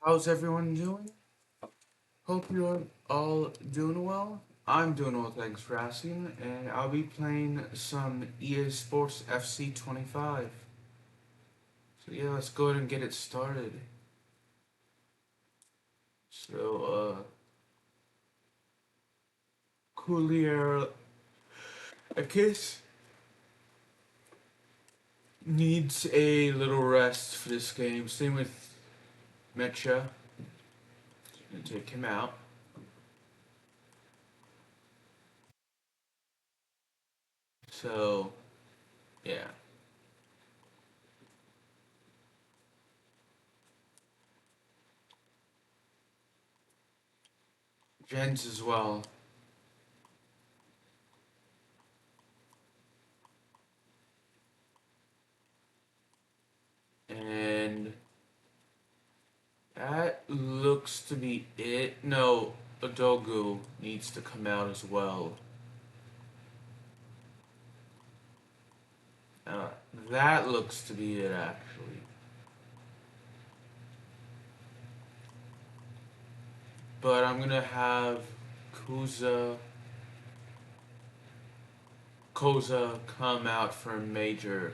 How's everyone doing? Hope you're all doing well. I'm doing well, thanks for asking, and I'll be playing some EA Sports FC 25. So yeah, let's go ahead and get it started. So, Coolier, I guess, needs a little rest for this game. Same with Mecha. Gonna take him out. So, yeah. Jens as well. And that looks to be it. No, Adogu needs to come out as well. Uh, that looks to be it, actually. But I'm gonna have Kuza, Koza come out for Major,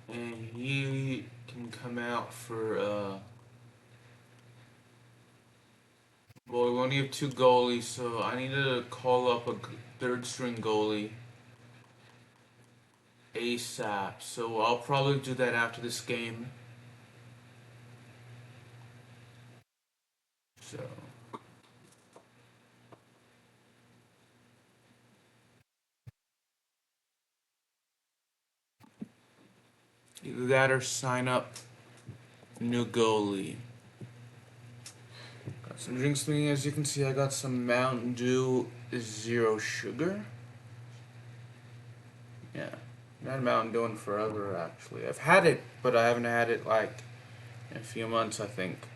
and he can come out for Well, we only have two goalies, so I need to call up a third string goalie ASAP. So I'll probably do that after this game. So. Either that or sign up new goalie. Got some drinks with me. As you can see, I got some Mountain Dew Zero Sugar. Yeah. I've had Mountain Dew in forever, actually. I've had it, but I haven't had it, like, in a few months, I think.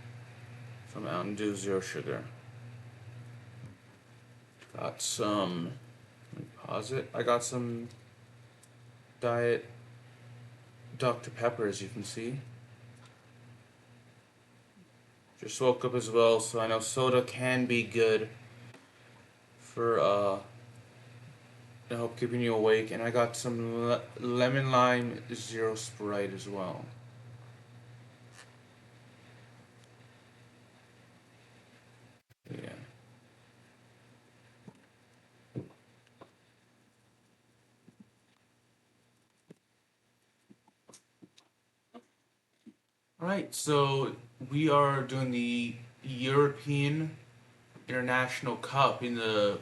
Some Mountain Dew Zero Sugar. Got some... Let me pause it. I got some Diet Dr. Pepper, as you can see. Just woke up as well, so I know soda can be good for, to help keeping you awake. And I got some lemon lime zero Sprite as well. Yeah. Alright, so we are doing the European International Cup in the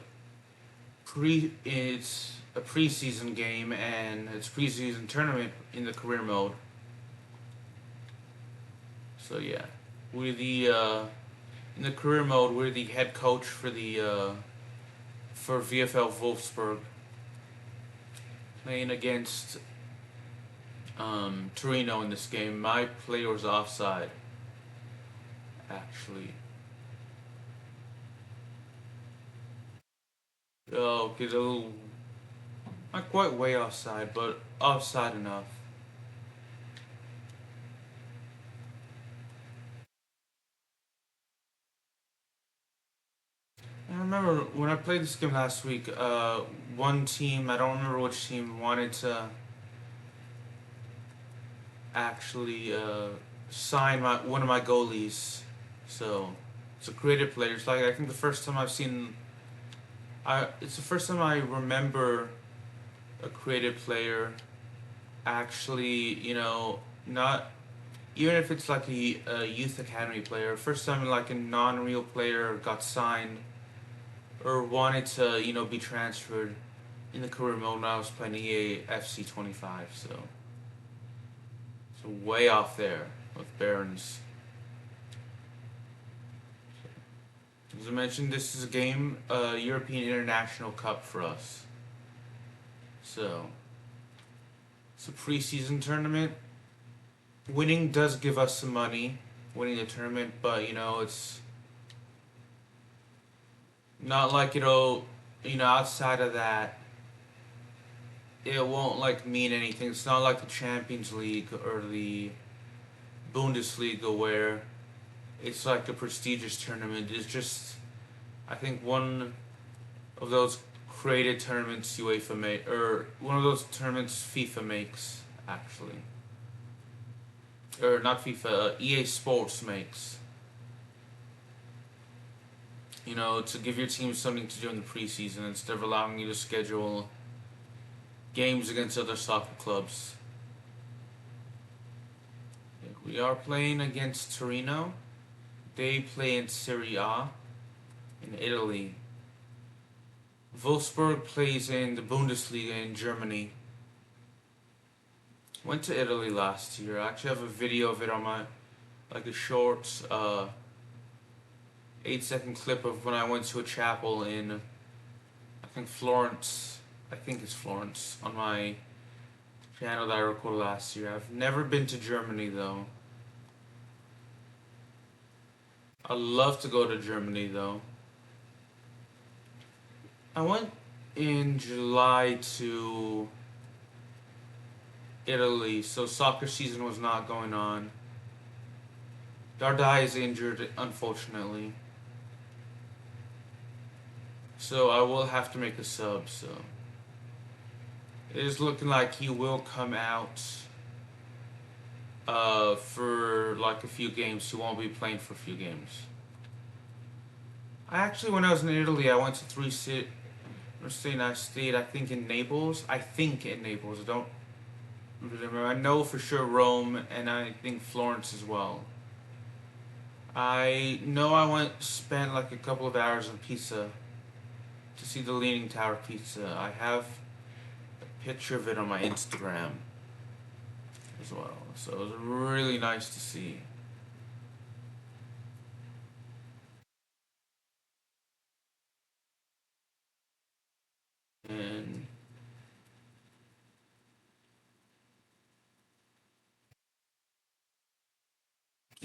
it's a preseason game and it's preseason tournament in the career mode. So yeah. We're the in the career mode we're the head coach for VFL Wolfsburg, playing against Torino in this game. My player was offside, actually. Oh, get a little, not quite way offside, but offside enough. I remember when I played this game last week, one team, I don't remember which team, wanted to actually sign one of my goalies. So it's a creative player. It's like I think the first time I've seen, it's the first time I remember a creative player actually, not even if it's like a youth academy player. First time like a non-real player got signed or wanted to, be transferred in the career mode when I was playing EA FC 25. So way off there with Barons. As I mentioned, this is a game, European International Cup for us. So it's a preseason tournament. Winning does give us some money, winning the tournament, but it's not like outside of that, it won't like mean anything. It's not like the Champions League or the Bundesliga, where it's like a prestigious tournament. It's just, I think, one of those created tournaments UEFA make, or one of those tournaments FIFA makes, actually. Or not FIFA, EA Sports makes. You know, to give your team something to do in the preseason instead of allowing you to schedule games against other soccer clubs. We are playing against Torino. They play in Serie A in Italy. Wolfsburg plays in the Bundesliga in Germany. Went to Italy last year. I actually have a video of it on my, like a short 8-second clip of when I went to a chapel in, I think Florence. I think it's Florence, on my channel that I recorded last year. I've never been to Germany though. I'd love to go to Germany though. I went in July to Italy, so soccer season was not going on. Dardai is injured, unfortunately. So I will have to make a sub, so. It is looking like he will come out for like a few games. He won't be playing for a few games. I actually, when I was in Italy, I went to three cities. I stayed, I think, in Naples. I don't really remember. I know for sure Rome, and I think Florence as well. I know I spent like a couple of hours in Pisa to see the Leaning Tower of Pisa. I have a picture of it on my Instagram as well. So it was really nice to see. And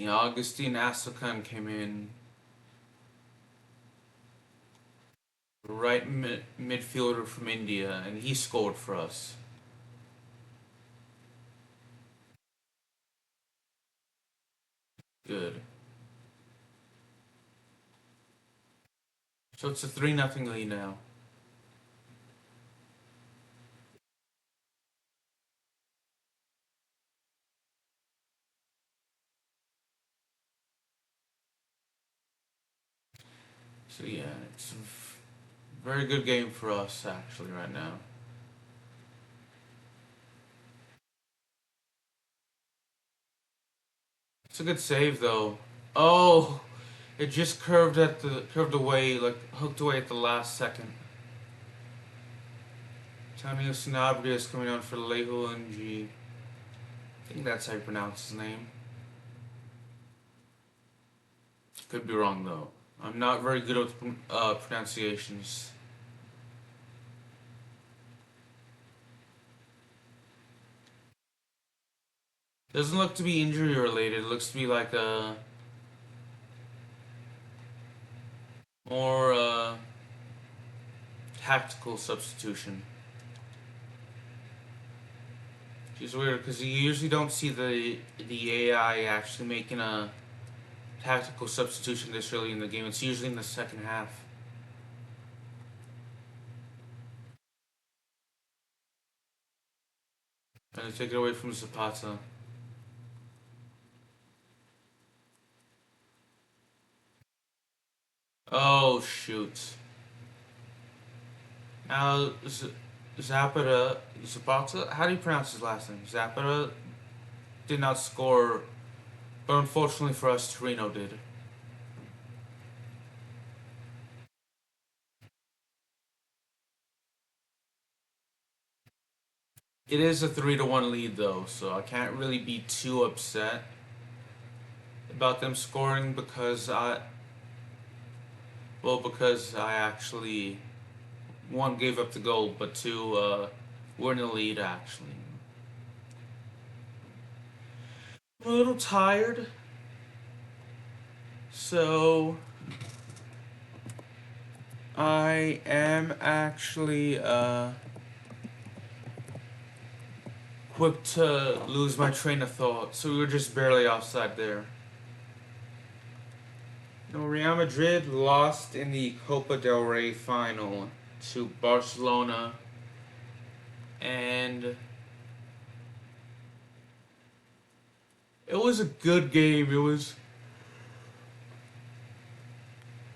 Augustine Asokan came in, right midfielder from India, and he scored for us. Good. So it's a 3-0 lead now. So yeah, it's a very good game for us actually right now. It's a good save though. Oh, it just curved away, like hooked away at the last second. Antonio Sanabria is coming on for Lejo NG. I think that's how you pronounce his name. Could be wrong though. I'm not very good with pronunciations. Doesn't look to be injury related. It looks to be like a more tactical substitution. Which is weird because you usually don't see the AI actually making a tactical substitution this early in the game. It's usually in the second half. And they take it away from Zapata. Oh shoot. Now Zapata, how do you pronounce his last name? Zapata did not score, but unfortunately for us, Torino did. It is a 3-1 lead though, so I can't really be too upset about them scoring because I actually, one, gave up the goal, but two, we're in the lead actually. I'm a little tired, so I am actually quick to lose my train of thought, so we were just barely offside there. No, Real Madrid lost in the Copa del Rey final to Barcelona, and it was a good game. It was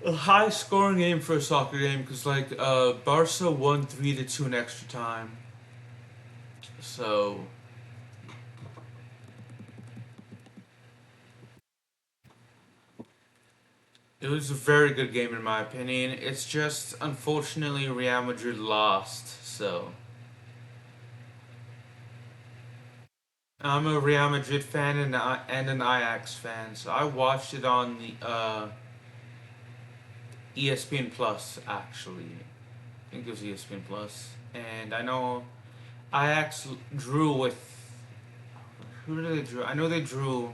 a high scoring game for a soccer game because Barca won 3-2 in extra time. So it was a very good game in my opinion. It's just unfortunately Real Madrid lost. So I'm a Real Madrid fan and an Ajax fan. So I watched it on the ESPN Plus actually. I think it was ESPN Plus, and I know Ajax drew with who did they drew? I know they drew,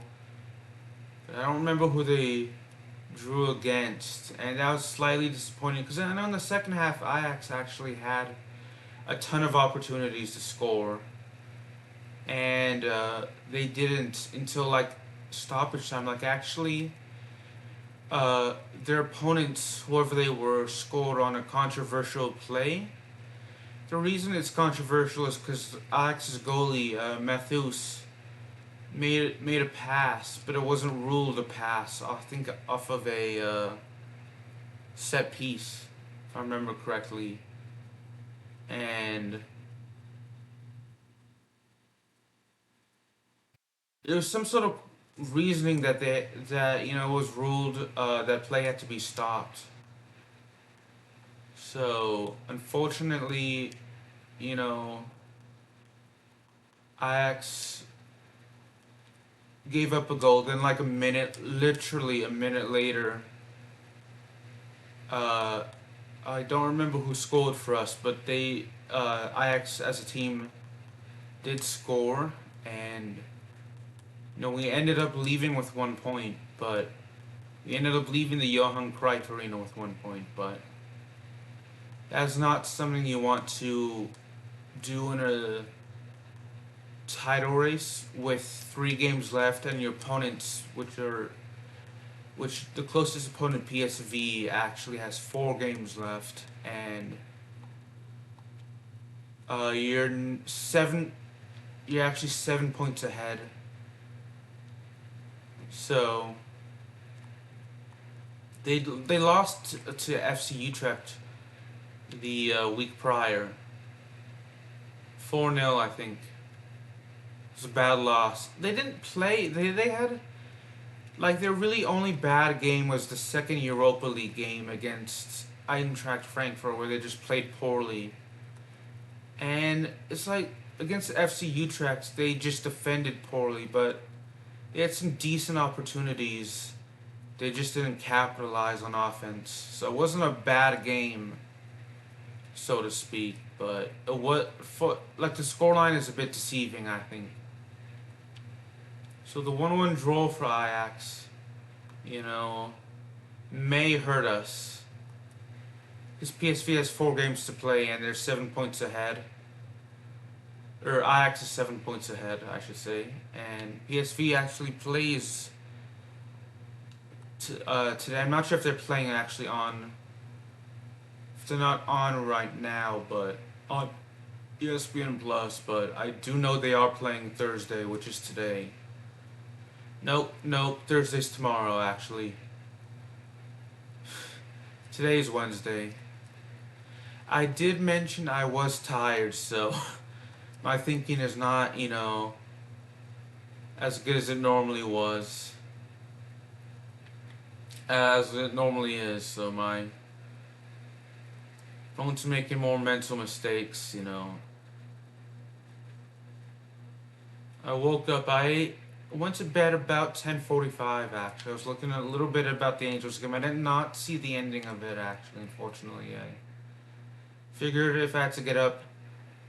but I don't remember who they drew against, and that was slightly disappointing because I know in the second half Ajax actually had a ton of opportunities to score, and they didn't until stoppage time. Their opponents, whoever they were, scored on a controversial play. The reason it's controversial is because Ajax's goalie Matheus made a pass, but it wasn't ruled a pass. I think off of a set piece, if I remember correctly, and there was some sort of reasoning that was ruled that play had to be stopped. So unfortunately, you know, Ajax gave up a goal. Then literally a minute later, uh, I don't remember who scored for us, but Ajax as a team did score, and we ended up leaving with 1 point, but we ended up leaving the Johan Cruyff Arena with 1 point, but that's not something you want to do in a title race with 3 games left and your opponents, which the closest opponent PSV actually has 4 games left, and you're actually 7 points ahead. So they lost to FC Utrecht the week prior, 4-0 I think. It was a bad loss. They didn't play. They had their really only bad game was the second Europa League game against Eintracht Frankfurt, where they just played poorly. And it's against FC Utrecht, they just defended poorly, but they had some decent opportunities. They just didn't capitalize on offense. So it wasn't a bad game, so to speak, but the scoreline is a bit deceiving, I think. So the 1-1 draw for Ajax, may hurt us. Because PSV has 4 games to play and they're 7 points ahead. Or Ajax is 7 points ahead, I should say. And PSV actually plays today. I'm not sure if they're playing actually on. If they're not on right now, but on ESPN Plus. But I do know they are playing Thursday, which is today. Nope. Thursday's tomorrow, actually. Today's Wednesday. I did mention I was tired, so my thinking is not, as good as it normally was. As it normally is, so my phone's making more mental mistakes, I woke up, I went to bed about 10:45 actually. I was looking a little bit about the Angels game. I did not see the ending of it actually, unfortunately. I figured if I had to get up,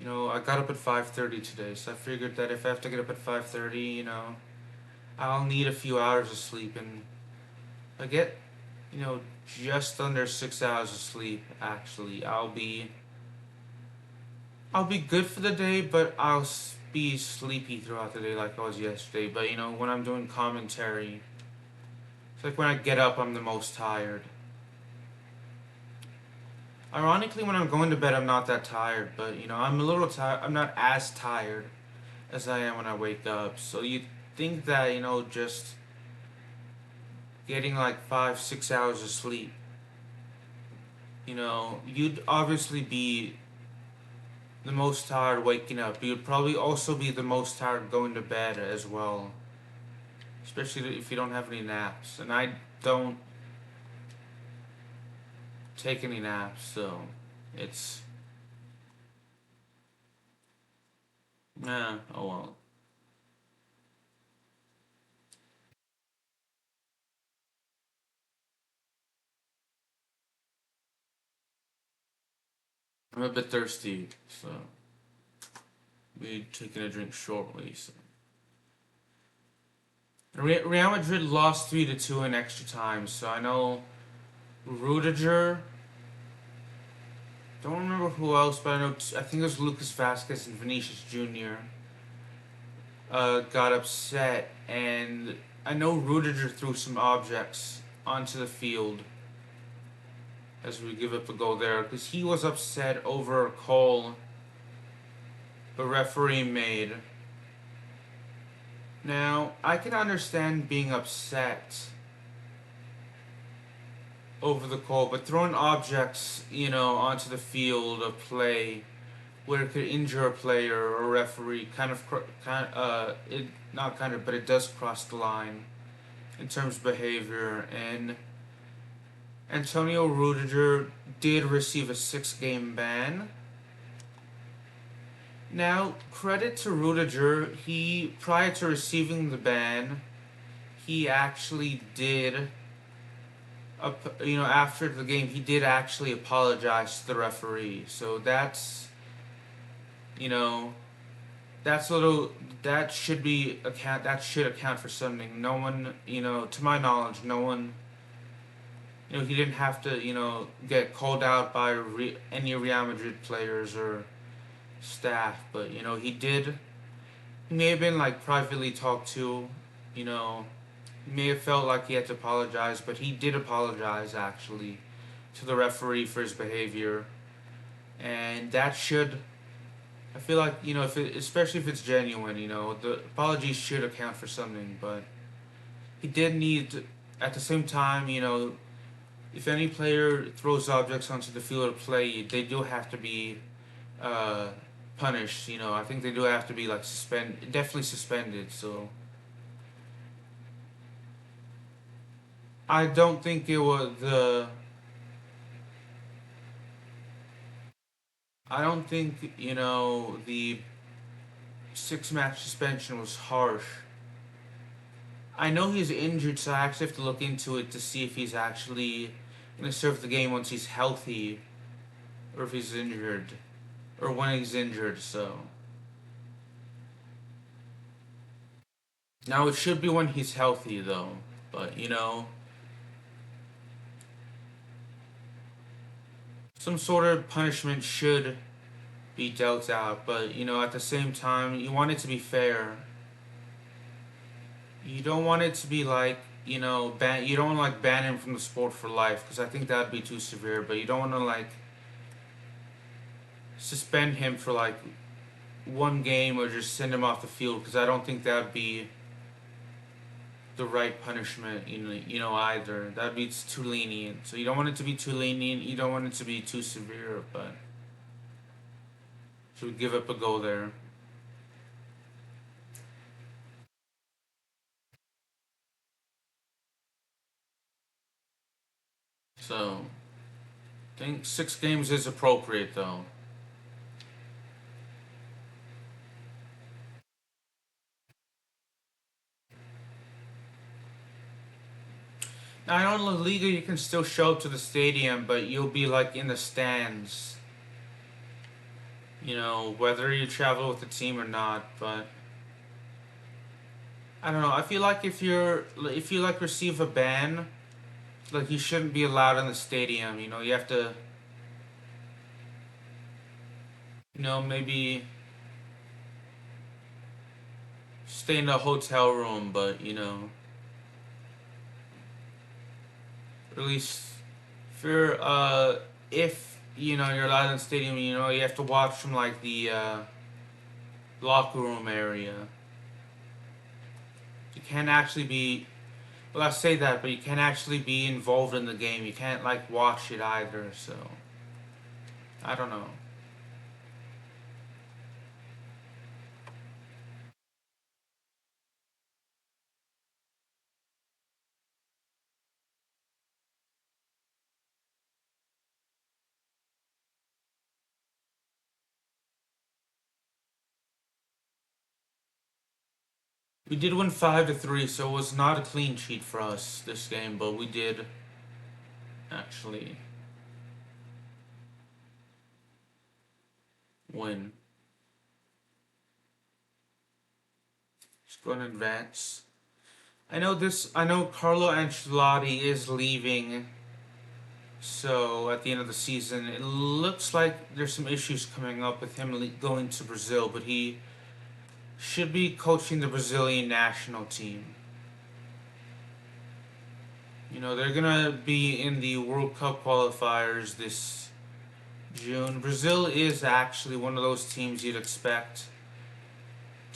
I got up at 5:30 today, so I figured that if I have to get up at 5:30, I'll need a few hours of sleep, and if I get, just under 6 hours of sleep, actually, I'll be I'll be good for the day, but I'll be sleepy throughout the day like I was yesterday. But when I'm doing commentary, it's like when I get up, I'm the most tired. Ironically, when I'm going to bed, I'm not that tired, but I'm a little tired. I'm not as tired as I am when I wake up. So you'd think that, just getting like 5, 6 hours of sleep, you'd obviously be the most tired waking up. You'd probably also be the most tired going to bed as well, especially if you don't have any naps. And I don't take any naps, so it's, oh well. I'm a bit thirsty, so be taking a drink shortly. So Real Madrid lost 3-2 in extra time, so I know Rudiger. Don't remember who else, but I think it was Lucas Vasquez and Vinicius Jr. Got upset, and I know Rudiger threw some objects onto the field as we give up a goal there, because he was upset over a call the referee made. Now, I can understand being upset over the call, but throwing objects, onto the field of play where it could injure a player or a referee it not kind of, but it does cross the line in terms of behavior. And Antonio Rudiger did receive a 6-game ban. Now, credit to Rudiger, he, prior to receiving the ban, he actually did, after the game, he did actually apologize to the referee. So you know, that's a little, that should account for something. No one, to my knowledge, no one, he didn't have to, get called out by any Real Madrid players or staff, but he may have been like privately talked to, you know he may have felt like he had to apologize, but he did apologize actually to the referee for his behavior. And that should, I feel like, especially if it's genuine, the apologies should account for something. But he did need to, at the same time, if any player throws objects onto the field of play, they do have to be uh, punished. I think they do have to be like definitely suspended. So I don't think it was the. I don't think the 6-match suspension was harsh. I know he's injured, so I actually have to look into it to see if he's actually gonna serve the game once he's healthy, or if he's injured, or when he's injured. So now it should be when he's healthy, though. But some sort of punishment should be dealt out. But at the same time, you want it to be fair. You don't want it to be like ban. You don't want to like ban him from the sport for life, because I think that'd be too severe. But you don't want to like suspend him for like one game or just send him off the field, because I don't think that'd be the right punishment. Either that'd be too lenient. So you don't want it to be too lenient. You don't want it to be too severe. But should we give up a goal there? So I think 6 games is appropriate, though. Now, I know in La Liga you can still show up to the stadium, but you'll be like in the stands. Whether you travel with the team or not. But I don't know. I feel like if you like receive a ban, like you shouldn't be allowed in the stadium. You have to. maybe stay in a hotel room, but or at least if you're allowed in the stadium, you have to watch from like the locker room area. You can't actually be. Well, I say that, but you can't actually be involved in the game. You can't like watch it either. So I don't know. We did win 5-3, so it was not a clean sheet for us this game, but we did actually win. Just go and advance. I know Carlo Ancelotti is leaving. So at the end of the season, it looks like there's some issues coming up with him going to Brazil, but he should be coaching the Brazilian national team. They're gonna be in the World Cup qualifiers this June. Brazil is actually one of those teams you'd expect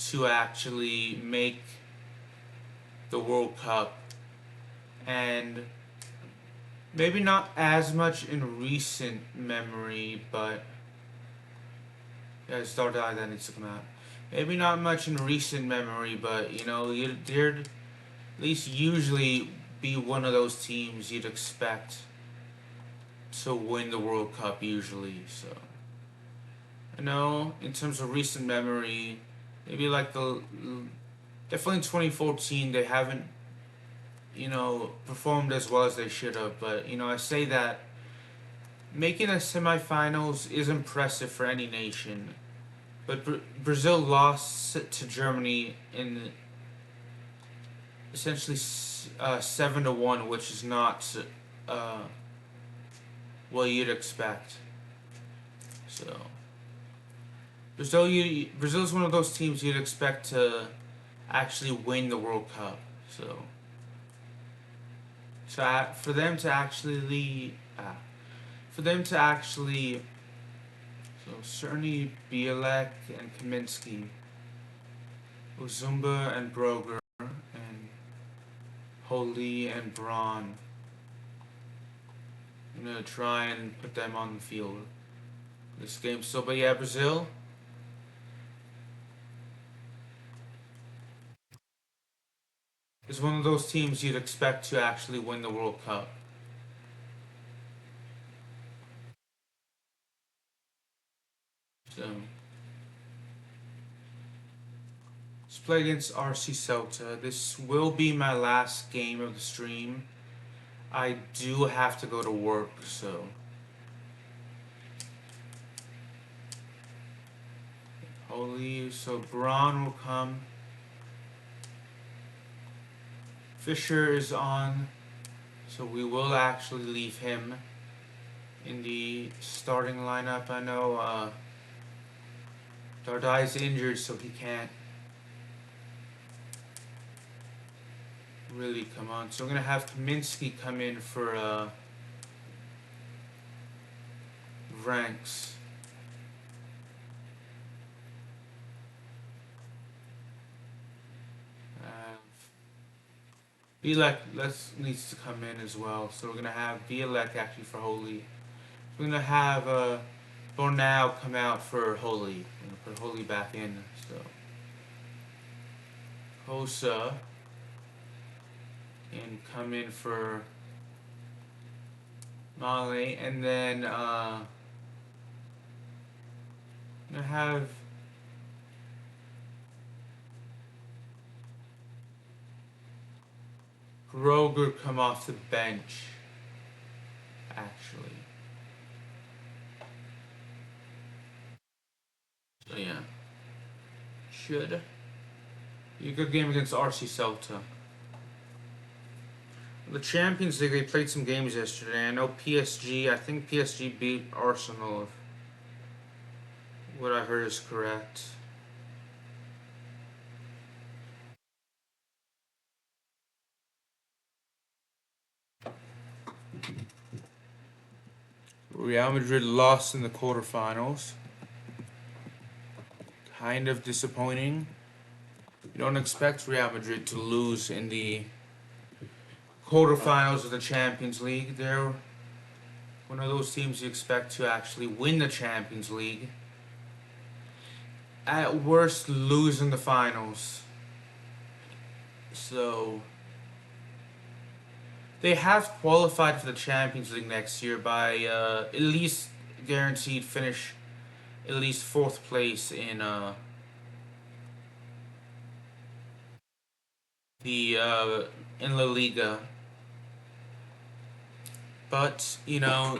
to actually make the World Cup, and maybe not as much in recent memory, but yeah, Stardust that needs to come out. Maybe not much in recent memory, but they'd at least usually be one of those teams you'd expect to win the World Cup usually. So I know in terms of recent memory, maybe like definitely in 2014 they haven't performed as well as they should have. But I say that making a semifinals is impressive for any nation. But Brazil lost to Germany in essentially 7-1, which is not uh, what you'd expect. So Brazil's one of those teams you'd expect to actually win the World Cup. So for them to actually so certainly Bielek and Kaminsky, Uzumba and Broger, and Holy and Braun. I'm gonna try and put them on the field this game. So, but yeah, Brazil. Is one of those teams you'd expect to actually win the World Cup. So, let's play against RC Celta. This will be my last game of the stream. I do have to go to work, so. Holy, so Braun will come. Fisher is on, so we will actually leave him in the starting lineup. I know Dardai is injured, so he can't really come on. So we're going to have Kaminsky come in for ranks. Bielek needs to come in as well. So we're going to have Bielek actually for Holy. We're going to have Bornau come out for Holy. We're going to put Holy back in. So Hosa and come in for Male. And then I'm going to have Groger come off the bench, actually. So yeah, should be a good game against RC Celta. The Champions League, they played some games yesterday. I know PSG, I think PSG beat Arsenal what I heard is correct. Real Madrid lost in the quarterfinals. Kind of disappointing. You don't expect Real Madrid to lose in the quarterfinals of the Champions League. They're one of those teams you expect to actually win the Champions League. At worst, lose in the finals. So they have qualified for the Champions League next year by at least guaranteed finish at least 4th place in in La Liga. But, you know,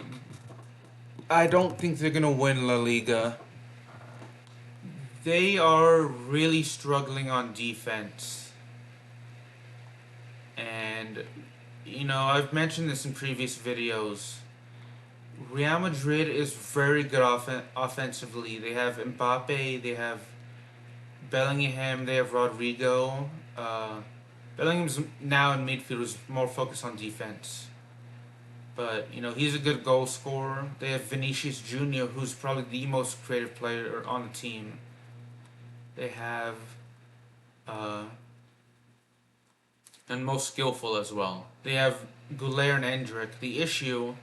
I don't think they're gonna win La Liga. They are really struggling on defense. And, you know, I've mentioned this in previous videos. Real Madrid is very good offensively. They have Mbappe, they have Bellingham, they have Rodrigo. Bellingham's now in midfield, is more focused on defense. But, you know, he's a good goal scorer. They have Vinicius Jr., who's probably the most creative player on the team. They have, and most skillful as well. They have Goulet and Endrick. The issue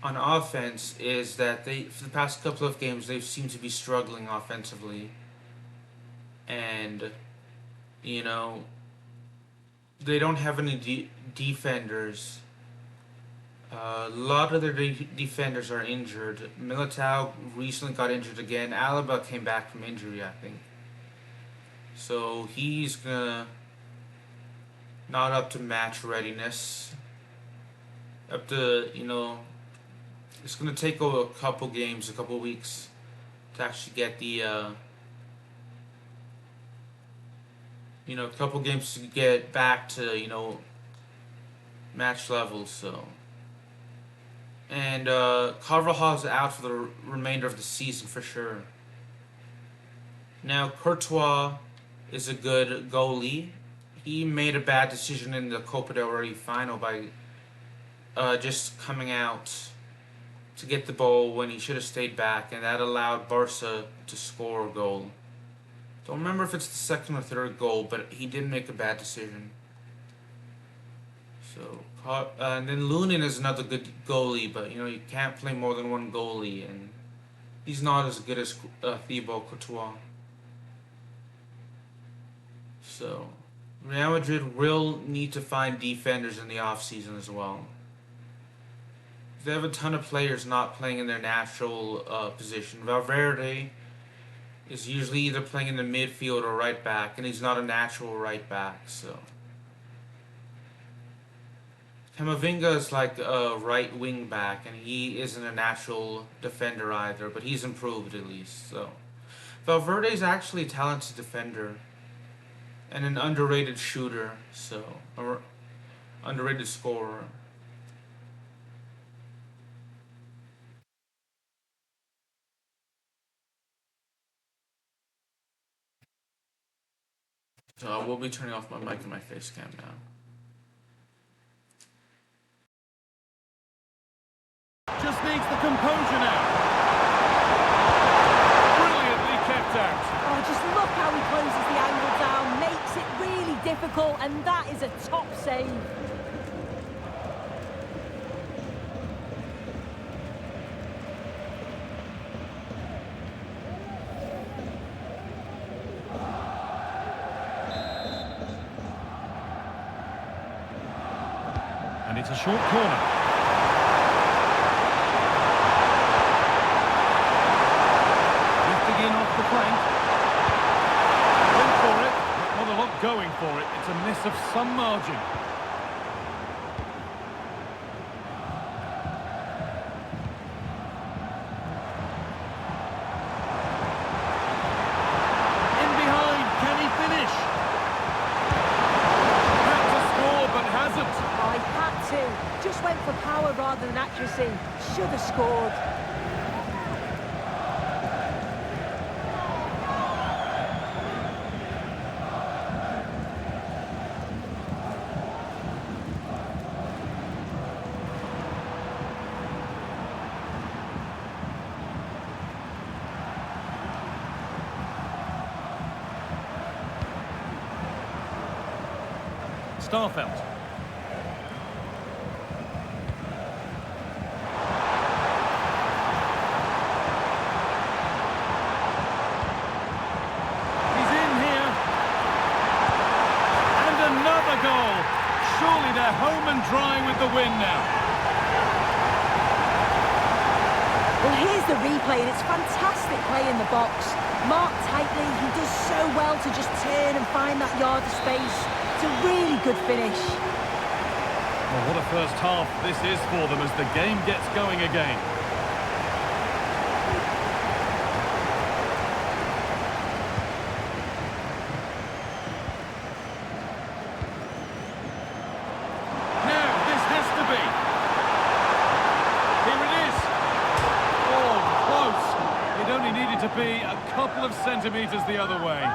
on offense is that for the past couple of games, they seem to be struggling offensively. And, you know, they don't have any defenders. A lot of their defenders are injured. Militao recently got injured again. Alaba came back from injury, I think. So he's not up to match readiness. Up to, you know, it's gonna take a couple games, a couple weeks to actually get the, you know, a couple games to get back to, you know, match levels, so. And Carvajal's out for the remainder of the season for sure. Now, Courtois is a good goalie. He made a bad decision in the Copa del Rey final by just coming out to get the ball when he should have stayed back, and that allowed Barca to score a goal. Don't remember if it's the second or third goal, but he did make a bad decision. So, and then Lunin is another good goalie, but you know you can't play more than one goalie, and he's not as good as Thibaut Courtois. So, Real Madrid will need to find defenders in the offseason as well. They have a ton of players not playing in their natural position. Valverde is usually either playing in the midfield or right back, and he's not a natural right back, so. Camavinga is like a right wing back, and he isn't a natural defender either, but he's improved at least, so. Valverde is actually a talented defender and an underrated shooter, so, or underrated scorer. So I will be turning off my mic and my face cam now. Just needs the composure now. Brilliantly kept out. Oh, just look how he closes the angle down, makes it really difficult, and that is a top save. And it's a short corner. Lifting in off the flank. Went for it, but not a lot going for it. It's a miss of some margin. In behind, can he finish? Had to score, but hasn't. Oh, he had to. Just went for power rather than accuracy. Should have scored. Starfelt. He's in here. And another goal. Surely they're home and dry with the win now. Well, here's the replay, and it's fantastic play in the box. Marked tightly, he does so well to just turn and find that yard of space. It's a really good finish. Well, what a first half this is for them as the game gets going again. Now, this has to be. Here it is. Oh, close. It only needed to be a couple of centimetres the other way.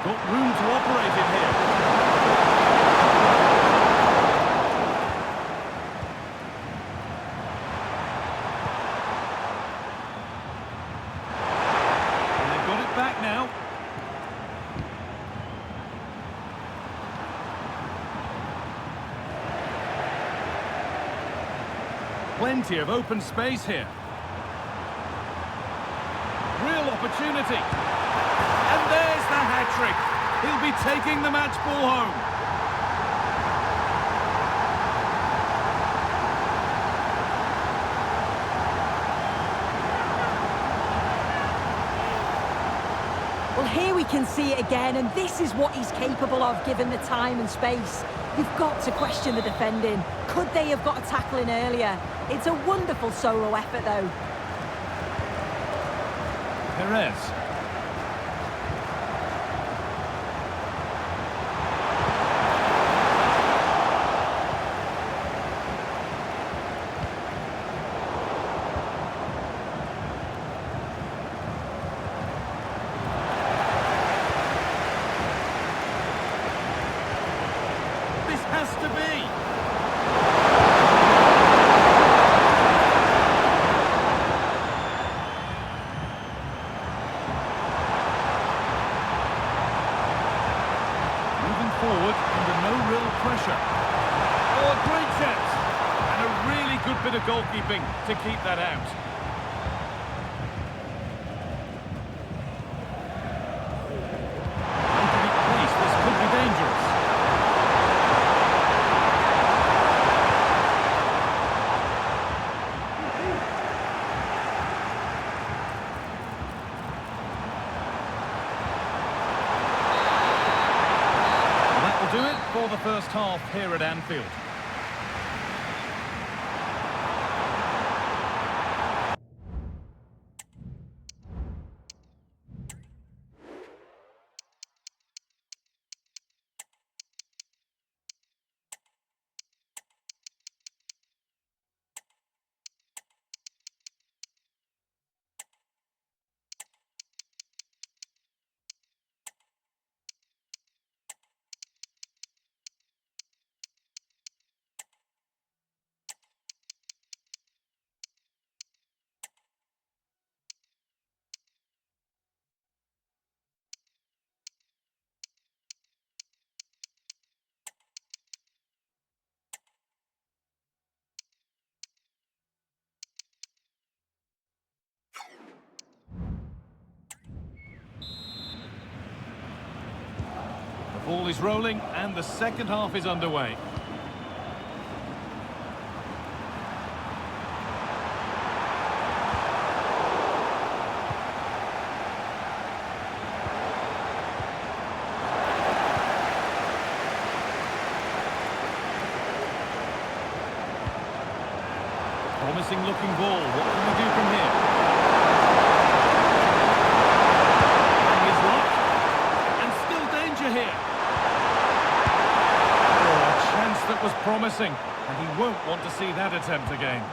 Got room to operate in here. And they've got it back now. Plenty of open space here. Real opportunity. And there's the hat-trick. He'll be taking the match ball home. Well, here we can see it again, and this is what he's capable of given the time and space. You've got to question the defending. Could they have got a tackle in earlier? It's a wonderful solo effort, though. Perez. This has to be. Moving forward under no real pressure. Oh, a great chance. And a really good bit of goalkeeping to keep that out. Making it pace, this could be dangerous. That will do it for the first half here at Anfield. The ball is rolling and the second half is underway. Promising looking ball. What can we do from here? Trying his luck. And still danger here. Oh, a chance that was promising. And he won't want to see that attempt again.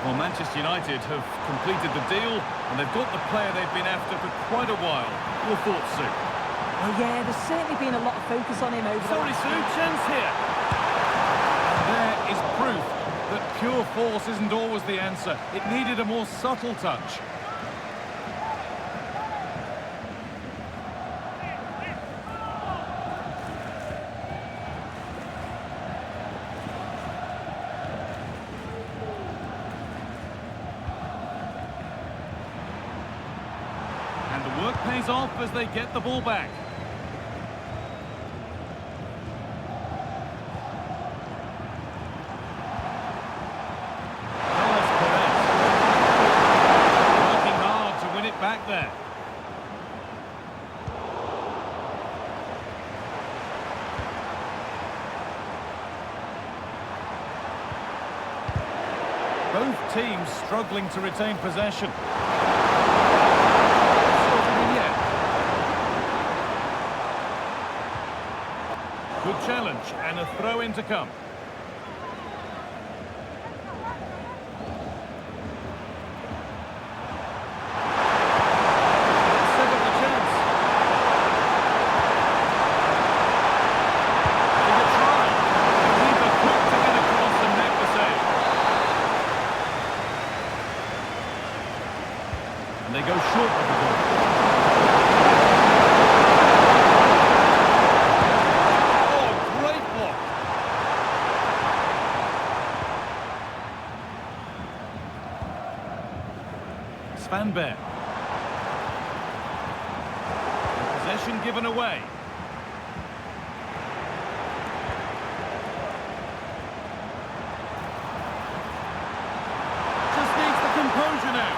Well, Manchester United have completed the deal, and they've got the player they've been after for quite a while. Your thoughts, Sue? Oh yeah, there's certainly been a lot of focus on him over the Sorry, last Sue, chance here. There is proof that pure force isn't always the answer. It needed a more subtle touch. And the work pays off as they get the ball back. Back there. Both teams struggling to retain possession. Good challenge and a throw in to come. And they go short of the ball. Oh, great block. Svanberg. Possession given away. Just needs the composure now.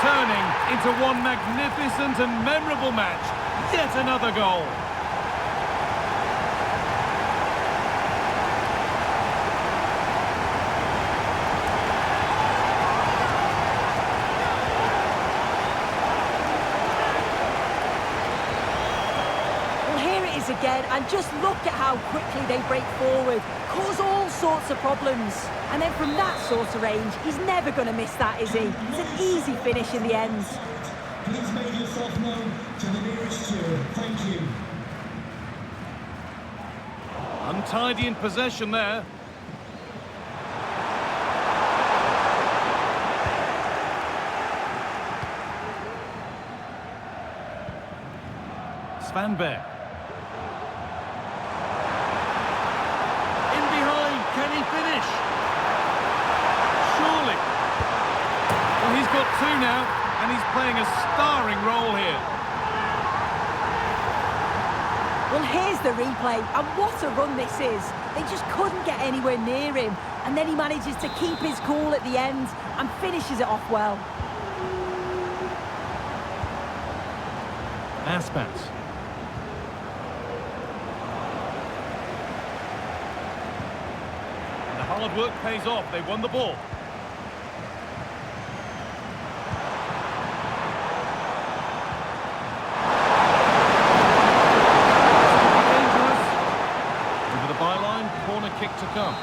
Turning into one magnificent and memorable match. Yet another goal. Well, here it is again, and just look at how quickly they break forward, cause all sorts of problems. And then from that sort of range, he's never going to miss that, is he? It's an easy finish in the end. Please make yourself known to the nearest steward. Thank you. Untidy in possession there. Svanberg. In behind, can he finish? Surely. Well, he's got two now, and he's playing a starring role here. Well, here's the replay, and what a run this is. They just couldn't get anywhere near him, and then he manages to keep his cool at the end and finishes it off well. Aspas. And the hard work pays off. They won the ball. Kick to come.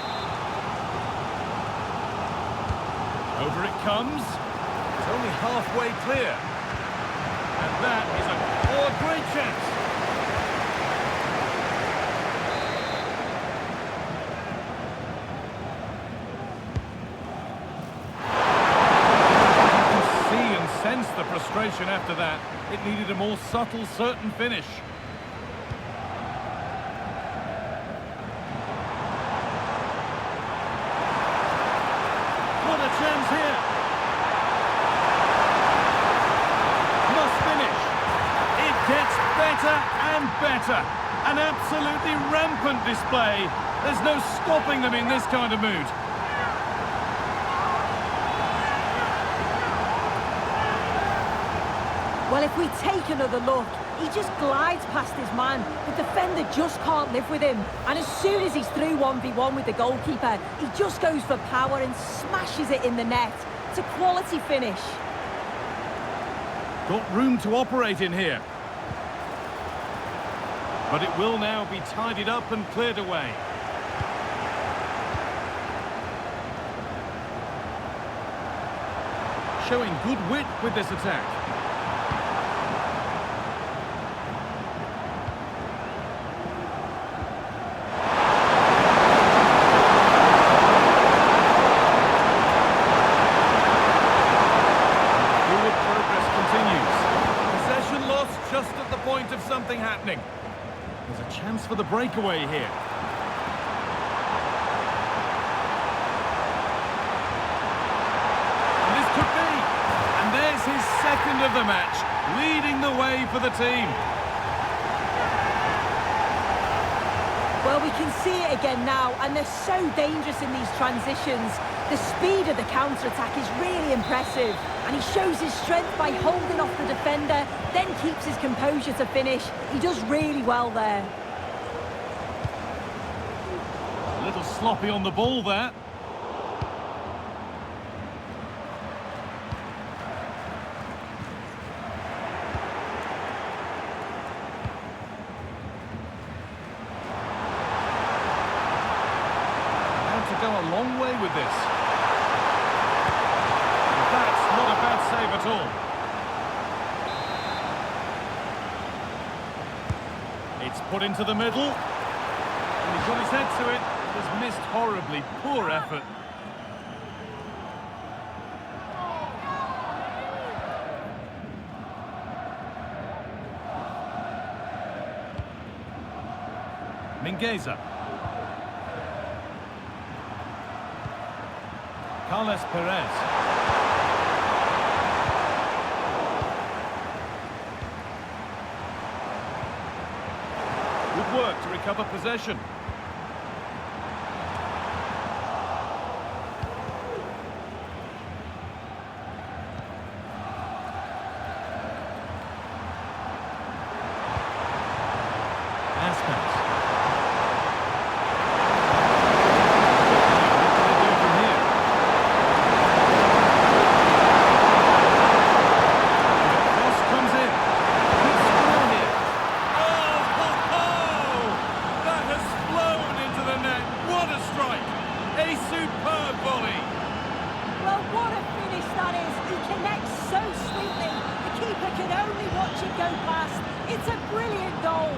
Over it comes. It's only halfway clear. And that is a great chance. You can see and sense the frustration after that. It needed a more subtle, certain finish. Chance here. Must finish. It gets better and better. An absolutely rampant display. There's no stopping them in this kind of mood. Well, if we take another look, he just glides past his man. The defender just can't live with him. And as soon as he's through 1v1 with the goalkeeper, he just goes for power and smashes it in the net. It's a quality finish. Got room to operate in here. But it will now be tidied up and cleared away. showing good wit with this attack. Forward progress continues. Possession lost just at the point of something happening. There's a chance for the breakaway here. His second of the match, leading the way for the team. Well, we can see it again now, and they're so dangerous in these transitions. The speed of the counter-attack is really impressive, and he shows his strength by holding off the defender, then keeps his composure to finish. He does really well there. A little sloppy on the ball there. Go a long way with this. That's not a bad save at all. It's put into the middle. And he's got his head to it. Just missed horribly. Poor effort. Mingueza. Carlos Perez. Good work to recover possession. It's a brilliant goal.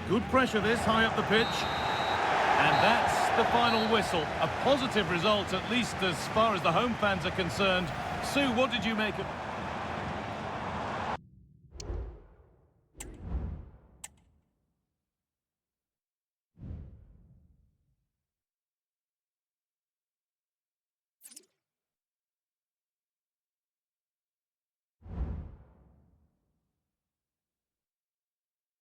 Good pressure this high up the pitch. And that's the final whistle. A positive result, at least as far as the home fans are concerned. Sue, what did you make of it?